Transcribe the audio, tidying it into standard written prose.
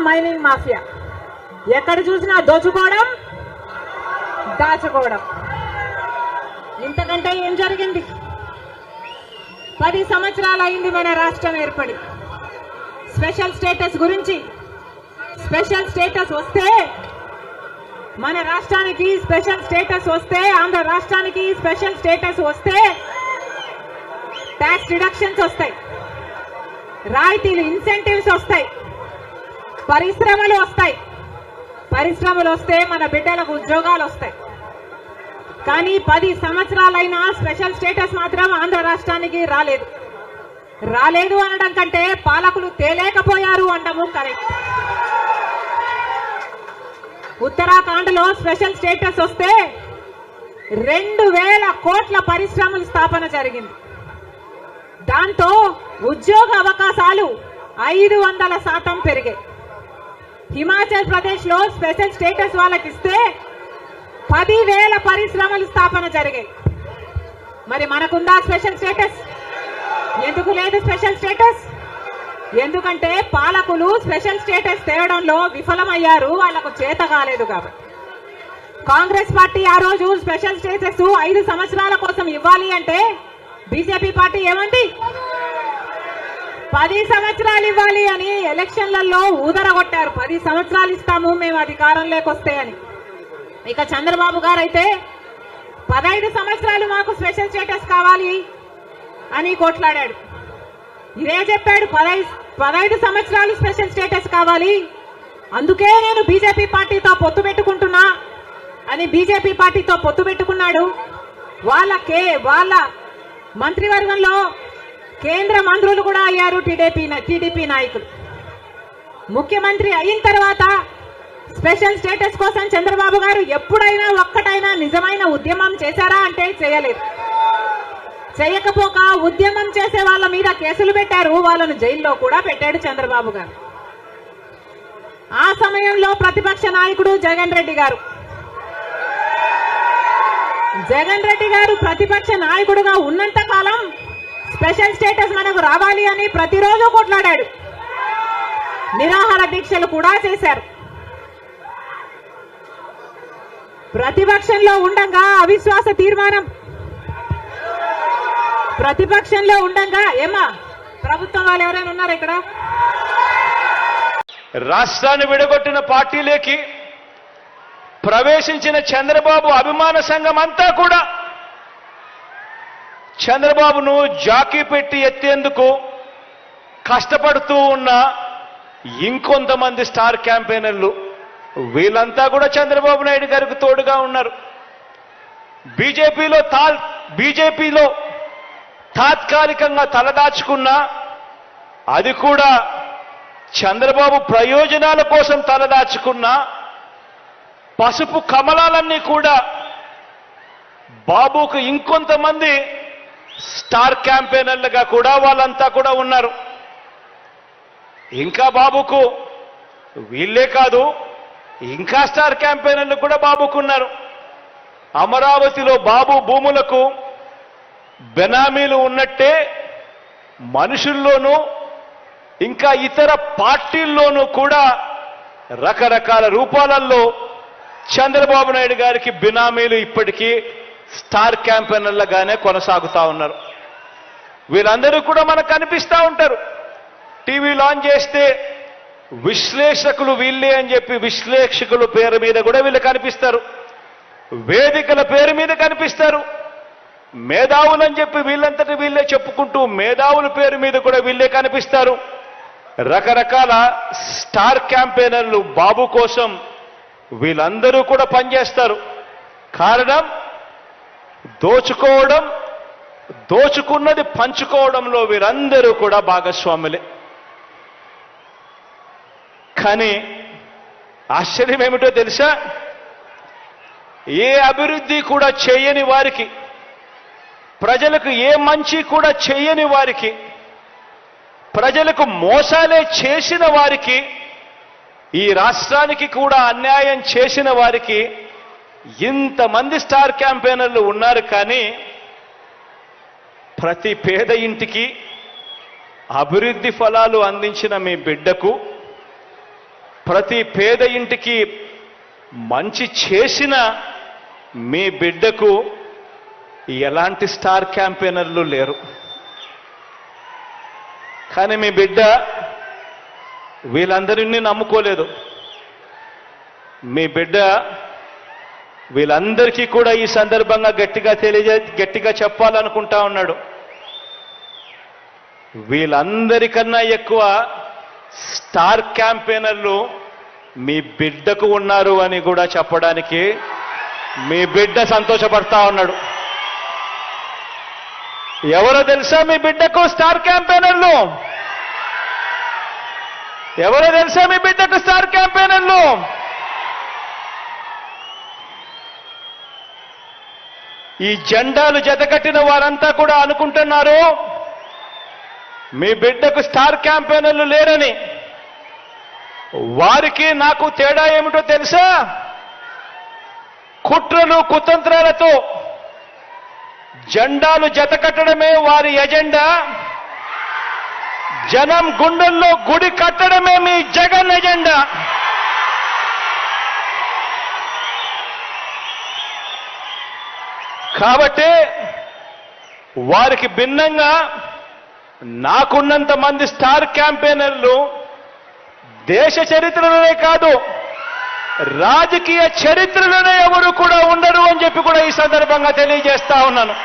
Mining mafia ఎక్కడ చూసినా దోచుకోవడం దాచుకోవడం. ఇంతకంటే ఏం జరిగింది? 10 సంవత్సరాలు అయింది మన రాష్ట్రం ఏర్పడి. స్పెషల్ స్టేటస్ గురించి, స్పెషల్ స్టేటస్ వస్తే మన రాష్ట్రానికి స్పెషల్ స్టేటస్ వస్తే, ఆంధ్ర రాష్ట్రానికి స్పెషల్ స్టేటస్ వస్తే ట్యాక్స్ రిడక్షన్స్ వస్తాయి, రాయితీలు ఇన్సెంటివ్స్ వస్తాయి, పరిశ్రమలు వస్తాయి. పరిశ్రమలు వస్తే మన బిడ్డలకు ఉద్యోగాలు వస్తాయి. కానీ 10 సంవత్సరాలైనా స్పెషల్ స్టేటస్ మాత్రం ఆంధ్ర రాష్ట్రానికి రాలేదు. రాలేదు అనడం కంటే పాలకులు తేలేకపోయారు అనడము కరెక్ట్. ఉత్తరాఖండ్ లో స్పెషల్ స్టేటస్ వస్తే 2000 కోట్ల పరిశ్రమల స్థాపన జరిగింది. దాంతో ఉద్యోగ అవకాశాలు 500% పెరిగాయి. హిమాచల్ ప్రదేశ్ లో స్పెషల్ స్టేటస్ వాళ్ళకి ఇస్తే 10,000 పరిశ్రమల స్థాపన జరిగాయి. మరి మనకుందా స్పెషల్ స్టేటస్? ఎందుకు లేదు స్పెషల్ స్టేటస్? ఎందుకంటే పాలకులు స్పెషల్ స్టేటస్ తేవడంలో విఫలమయ్యారు, వాళ్ళకు చేత కాలేదు కాబట్టి. కాంగ్రెస్ పార్టీ ఆ రోజు స్పెషల్ స్టేటస్ 5 సంవత్సరాల కోసం ఇవ్వాలి అంటే బీజేపీ పార్టీ ఏమంది? 10 సంవత్సరాలు ఇవ్వాలి అని ఎలక్షన్లలో ఊదరగొట్టారు. 10 సంవత్సరాలు ఇస్తాము మేము అధికారంలోకి వస్తే అని. ఇక చంద్రబాబు గారు అయితే 15 సంవత్సరాలు మాకు స్పెషల్ స్టేటస్ కావాలి అని కొట్లాడాడు. ఇదే చెప్పాడు, 15 సంవత్సరాలు స్పెషల్ స్టేటస్ కావాలి, అందుకే నేను బీజేపీ పార్టీతో పొత్తు పెట్టుకుంటున్నా అని బీజేపీ పార్టీతో పొత్తు పెట్టుకున్నాడు. వాళ్ళ మంత్రివర్గంలో కేంద్ర మంత్రులు కూడా అయ్యారు టీడీపీ నాయకులు. ముఖ్యమంత్రి అయిన తర్వాత స్పెషల్ స్టేటస్ కోసం చంద్రబాబు గారు ఎప్పుడైనా ఒక్కటైనా నిజమైన ఉద్యమం చేశారా అంటే చేయలేదు. చేయకపోక ఉద్యమం చేసే వాళ్ళ మీద కేసులు పెట్టారు, వాళ్ళను జైల్లో కూడా పెట్టాడు చంద్రబాబు గారు. ఆ సమయంలో ప్రతిపక్ష నాయకుడు జగన్ రెడ్డి గారు ప్రతిపక్ష నాయకుడుగా ఉన్నంత కాలం స్పెషల్ స్టేటస్ మనకు రావాలి అని ప్రతిరోజు కొట్లాడాడు. నిరాహార దీక్షలు కూడా చేశారు. ప్రతిపక్షంలో ఉండగా అవిశ్వాస తీర్మానం, ప్రతిపక్షంలో ఉండగా ఏమా ప్రభుత్వం వాళ్ళు ఎవరైనా ఉన్నారు ఇక్కడ? రాష్ట్రాన్ని విడగొట్టిన పార్టీలోకి ప్రవేశించిన చంద్రబాబు అభిమాన సంఘం అంతా కూడా చంద్రబాబును జాకీ పెట్టి ఎత్తేందుకు కష్టపడుతూ ఉన్న ఇంకొంతమంది స్టార్ క్యాంపెయినర్లు, వీళ్ళంతా కూడా చంద్రబాబు నాయుడు గారికి తోడుగా ఉన్నారు. బీజేపీలో తాత్కాలికంగా తలదాచుకున్నా అది కూడా చంద్రబాబు ప్రయోజనాల కోసం తలదాచుకున్నా పసుపు కమలాలన్నీ కూడా బాబుకు ఇంకొంతమంది స్టార్ క్యాంపెయినర్లుగా కూడా వాళ్ళంతా కూడా ఉన్నారు. ఇంకా బాబుకు వీళ్ళే కాదు, ఇంకా స్టార్ క్యాంపెయినర్లు కూడా బాబుకున్నారు. అమరావతిలో బాబు భూములకు బెనామీలు ఉన్నట్టే మనుషుల్లోనూ ఇంకా ఇతర పార్టీల్లోనూ కూడా రకరకాల రూపాలలో చంద్రబాబు నాయుడు గారికి బినామీలు ఇప్పటికీ స్టార్ క్యాంపెయినర్లుగానే కొనసాగుతా ఉన్నారు. వీళ్ళందరూ కూడా మనకు కనిపిస్తూ ఉంటారు. టీవీ లాంచ్ చేస్తే విశ్లేషకులు వీళ్ళే అని చెప్పి విశ్లేషకుల పేరు మీద కూడా వీళ్ళు కనిపిస్తారు. వేదికల పేరు మీద కనిపిస్తారు. మేధావులని చెప్పి వీళ్ళంతటి వీళ్ళే చెప్పుకుంటూ మేధావుల పేరు మీద కూడా వీళ్ళే కనిపిస్తారు. రకరకాల స్టార్ క్యాంపెయినర్లు బాబు కోసం వీళ్ళందరూ కూడా పనిచేస్తారు. కారణం దోచుకోవడం, దోచుకున్నది పంచుకోవడంలో వీరందరూ కూడా భాగస్వాములే. కానీ ఆశ్చర్యం ఏమిటో తెలుసా? ఏ అభివృద్ధి కూడా చేయని వారికి, ప్రజలకు ఏ మంచి కూడా చేయని వారికి, ప్రజలకు మోసాలే చేసిన వారికి, ఈ రాష్ట్రానికి కూడా అన్యాయం చేసిన వారికి ఇంతమంది స్టార్ క్యాంపెయినర్లు ఉన్నారు. కానీ ప్రతి పేద ఇంటికి అభివృద్ధి ఫలాలు అందించిన మీ బిడ్డకు ప్రతి పేద ఇంటికి మంచి చేసిన మీ బిడ్డకు ఎలాంటి స్టార్ క్యాంపెయినర్లు లేరు. కానీ మీ బిడ్డ వీళ్ళందరినీ నమ్ముకోలేదు. మీ బిడ్డ వీళ్ళందరికీ కూడా ఈ సందర్భంగా గట్టిగా చెప్పాలనుకుంటా ఉన్నాడు. వీళ్ళందరికన్నా ఎక్కువ స్టార్ క్యాంపెయినర్లు మీ బిడ్డకు ఉన్నారు అని కూడా చెప్పడానికి మీ బిడ్డ సంతోషపడతా ఉన్నాడు. ఎవరో తెలుసా మీ బిడ్డకు స్టార్ క్యాంపెయినర్లు? ఎవరో తెలుసా మీ బిడ్డకు స్టార్ క్యాంపెయినర్లు? ఈ జెండాలు జతకట్టిన వారంతా కూడా అనుకుంటున్నారు మీ బిడ్డకు స్టార్ క్యాంపెయినర్లు లేరని. వారికి నాకు తేడా ఏమిటో తెలుసా? కుట్రలు కుతంత్రాలతో జెండాలు జతకట్టడమే వారి ఎజెండా, జనం గుండెల్లో గుడి కట్టడమే మీ జగన్ ఎజెండా. కాబట్టి వారికి భిన్నంగా నాకున్నంత మంది స్టార్ క్యాంపెయినర్లు దేశ చరిత్రలోనే కాదు రాజకీయ చరిత్రలోనే ఎవరు కూడా ఉండరు అని చెప్పి కూడా ఈ సందర్భంగా తెలియజేస్తా ఉన్నాను.